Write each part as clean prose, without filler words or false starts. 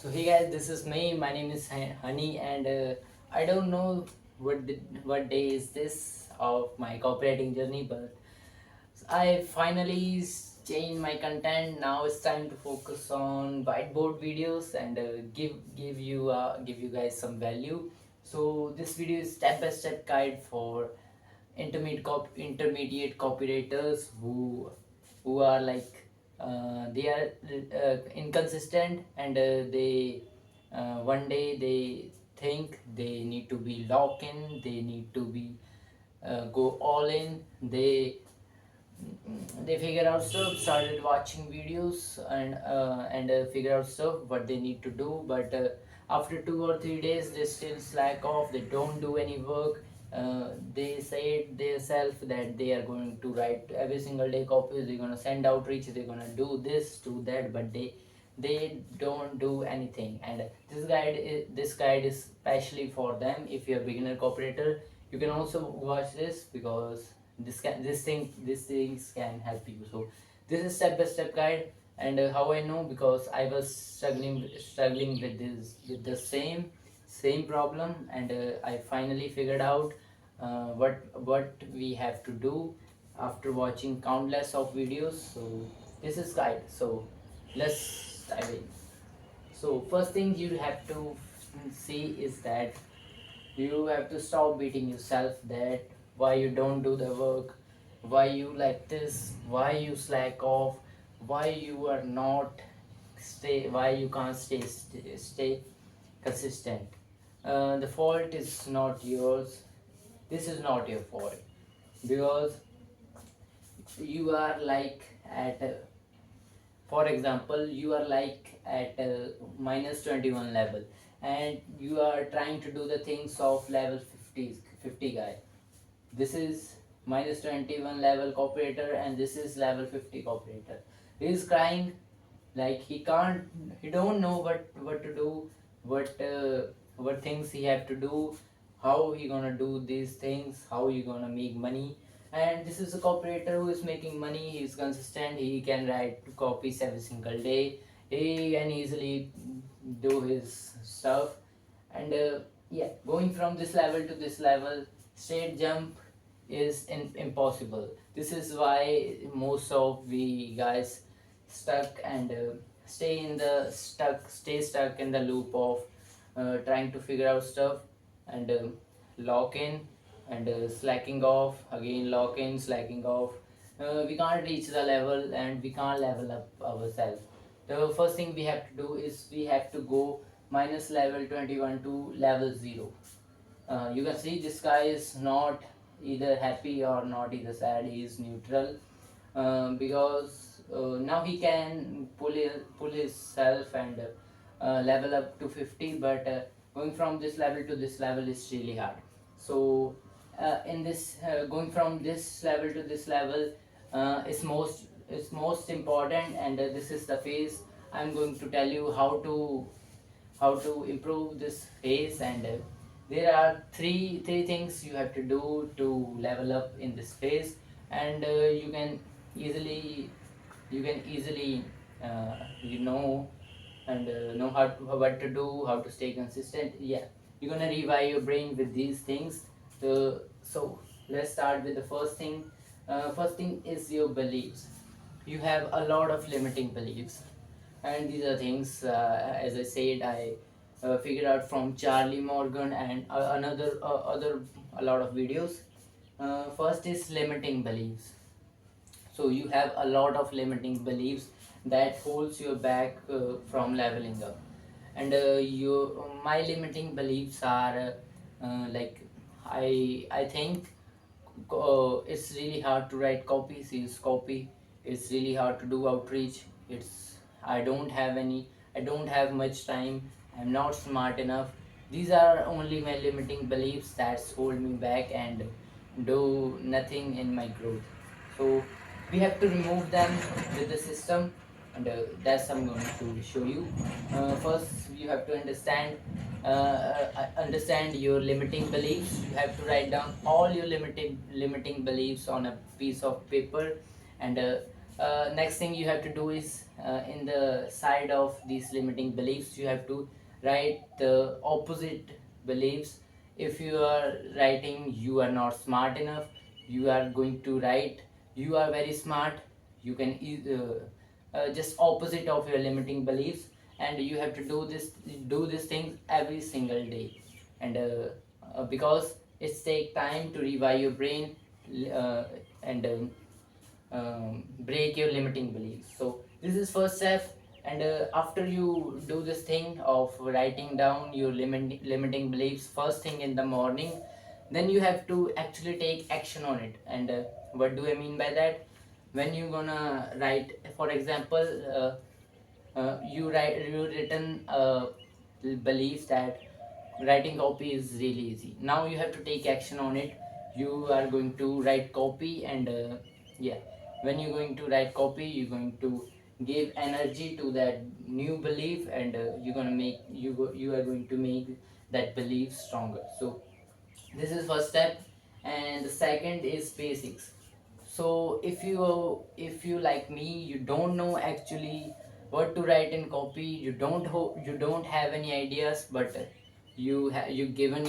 So hey guys, this is me. My name is Honey, and I don't know what day is this of my copywriting journey, but I finally changed my content. Now it's time to focus on whiteboard videos and give you guys some value. So this video is step by step guide for intermediate copywriters who are like they are inconsistent, and they one day they think they need to be lock in, they need to be go all in. They figure out stuff, started watching videos, and figure out stuff what they need to do, but after 2 or 3 days they still slack off, they don't do any work. They said themselves that they are going to write every single day copies, they're going to send outreach, they're going to do this do that, but they don't do anything. And this guide is specially for them. If you're a beginner cooperator, you can also watch this, because these things can help you. So this is step by step guide. And how I know, because I was struggling with the same problem, and I finally figured out what we have to do after watching countless of videos. So this is guide, so let's dive in. So first thing you have to see is that you have to stop beating yourself that why you don't do the work, why you like this, why you slack off, why you are not why you can't stay consistent. The fault is not yours. This is not your fault, because you are like at for example, you are like at minus 21 level, and you are trying to do the things of level 50 guy. This is minus 21 level cooperator, and this is level 50 cooperator. He is crying like he don't know what to do, what things he have to do, how he gonna do these things, how he gonna make money. And this is a cooperator who is making money, he is consistent, he can write copies every single day, he can easily do his stuff. And yeah, going from this level to this level, straight jump is impossible. This is why most of the guys stuck and stay stuck in the loop of trying to figure out stuff, and lock in, and slacking off, again lock in, slacking off. We can't reach the level, and we can't level up ourselves. The first thing we have to do is we have to go minus level 21 to level 0. You can see this guy is not either happy or not either sad, he is neutral. Because now he can pull his self and level up to 50, but going from this level to this level is really hard. So in this going from this level to this level is most important, and this is the phase I'm going to tell you how to improve this phase. And there are three things you have to do to level up in this phase. And easily you can easily you know and know what to do, how to stay consistent. Yeah, you're gonna revive your brain with these things. So let's start with the first thing. First thing is your beliefs. You have a lot of limiting beliefs, and these are things, as I said, I figured out from Charlie Morgan and another other a lot of videos. First is limiting beliefs. So you have a lot of limiting beliefs that holds you back from leveling up. And my limiting beliefs are like I think it's really hard to write copies, use copy. It's really hard to do outreach. It's I don't have much time. I'm not smart enough. These are only my limiting beliefs that hold me back and do nothing in my growth. So we have to remove them with the system, and that's I'm going to show you. First, you have to understand your limiting beliefs. You have to write down all your limiting beliefs on a piece of paper, and Next thing you have to do is, in the side of these limiting beliefs, you have to write the opposite beliefs. If you are writing you are not smart enough, you are going to write you are very smart. You can just opposite of your limiting beliefs, and you have to do this thing every single day. And because it's take time to revive your brain, and break your limiting beliefs. So this is first step. And after you do this thing of writing down your limiting beliefs first thing in the morning, then you have to actually take action on it. And what do I mean by that? When you gonna write, for example, you written belief that writing copy is really easy. Now you have to take action on it. You are going to write copy, and yeah, when you're going to write copy, you're going to give energy to that new belief, and you are going to make that belief stronger. So this is first step. And the second is basics. So if you like me, you don't know actually what to write in copy, you don't have any ideas, but you given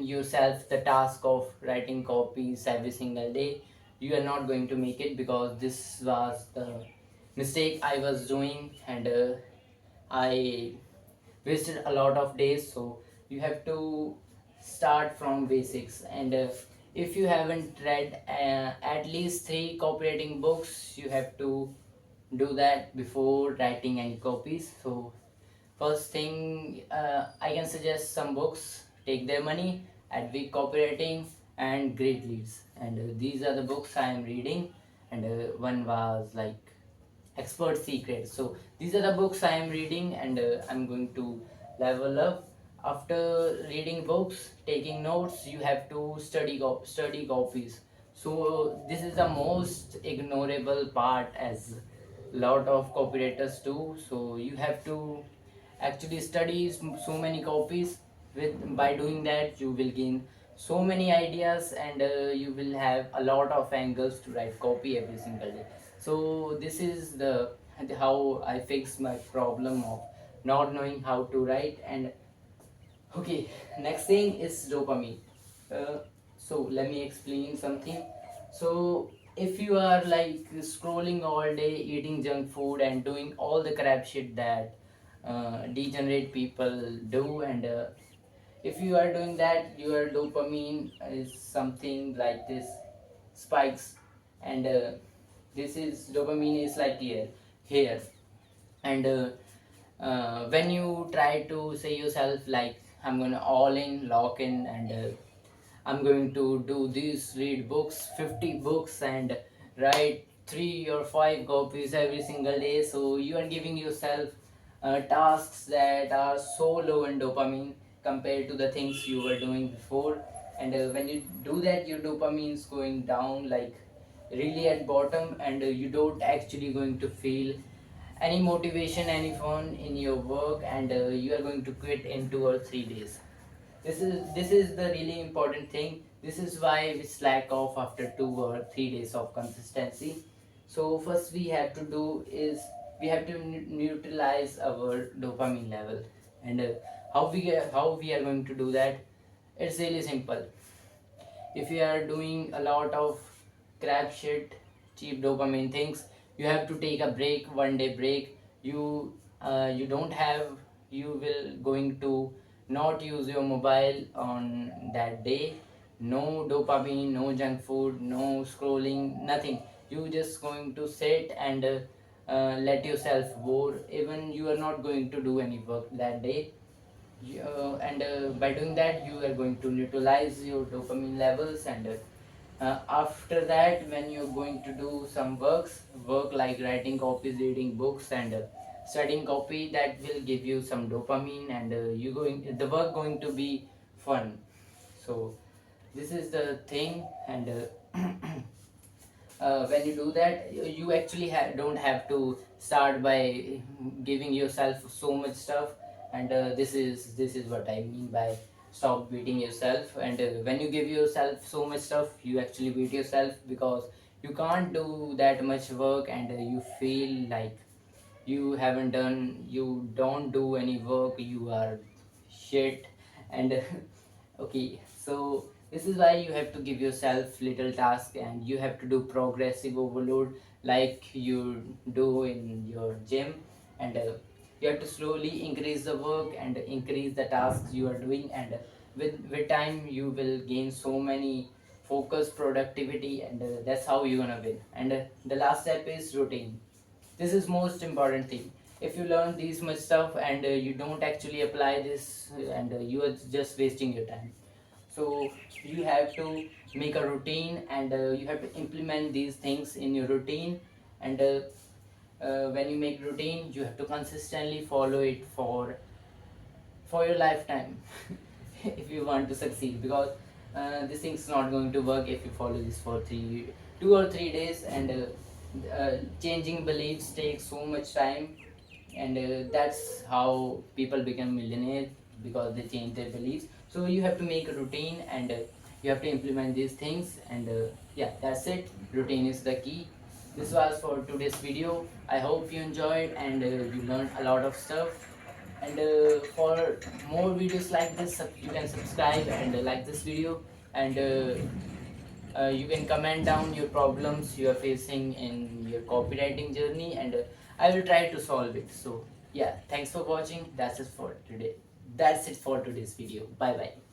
yourself the task of writing copies every single day, you are not going to make it, because this was the mistake I was doing. And I wasted a lot of days. So you have to start from basics. And if you haven't read at least 3 copywriting books, you have to do that before writing any copies. So first thing, I can suggest some books: Take Their Money, Adweek Copywriting, and Great Leads. And these are the books I am reading. And one was like Expert Secrets. So these are the books I am reading, and I'm going to level up. After reading books, taking notes, you have to study copies. So this is the most ignorable part, as lot of copywriters do. So you have to actually study so many copies. By doing that, you will gain so many ideas, and you will have a lot of angles to write copy every single day. So this is the how I fix my problem of not knowing how to write. And okay, next thing is dopamine. So let me explain something. So if you are like scrolling all day, eating junk food, and doing all the crap shit that degenerate people do, and if you are doing that, your dopamine is something like this spikes. And this is dopamine is like here. And when you try to say yourself like, I'm gonna all in lock in, and I'm going to do this, read books, 50 books, and write 3 or 5 copies every single day. So you are giving yourself tasks that are so low in dopamine compared to the things you were doing before. And when you do that, your dopamine is going down like really at bottom, and you don't actually going to feel any motivation, any fun in your work, and you are going to quit in 2 or 3 days. This is the really important thing. This is why we slack off after 2 or 3 days of consistency. So first we have to do is we have to neutralize our dopamine level. And how we are going to do that? It's really simple. If you are doing a lot of crap shit, cheap dopamine things, you have to take a break, 1 day break. You don't have, you will going to not use your mobile on that day. No dopamine, no junk food, no scrolling, nothing. You just going to sit and let yourself bore. Even you are not going to do any work that day. And by doing that, you are going to neutralize your dopamine levels. And after that, when you're going to do some work like writing copies, reading books, and studying copy, that will give you some dopamine, and the work going to be fun. So this is the thing. And when you do that, you actually don't have to start by giving yourself so much stuff. And this is what I mean by stop beating yourself. And when you give yourself so much stuff, you actually beat yourself, because You can't do that much work and you feel like you don't do any work, you are shit. And okay, so this is why you have to give yourself little task and you have to do progressive overload like you do in your gym. And you have to slowly increase the work and increase the tasks you are doing. And with time you will gain so many focus, productivity, and that's how you're gonna win. And the last step is routine. This is most important thing. If you learn these much stuff and you don't actually apply this, and you are just wasting your time. So you have to make a routine, and you have to implement these things in your routine. And when you make routine, you have to consistently follow it for your lifetime. If you want to succeed, because this thing's not going to work if you follow this for 2 or 3 days. And changing beliefs takes so much time. And that's how people become millionaires, because they change their beliefs. So you have to make a routine, and you have to implement these things. And yeah, that's it. Routine is the key. This was for today's video. I hope you enjoyed and you learned a lot of stuff. And for more videos like this, you can subscribe and like this video. And you can comment down your problems you are facing in your copywriting journey, and I will try to solve it. So yeah, thanks for watching. That's it for today. That's it for today's video. Bye bye.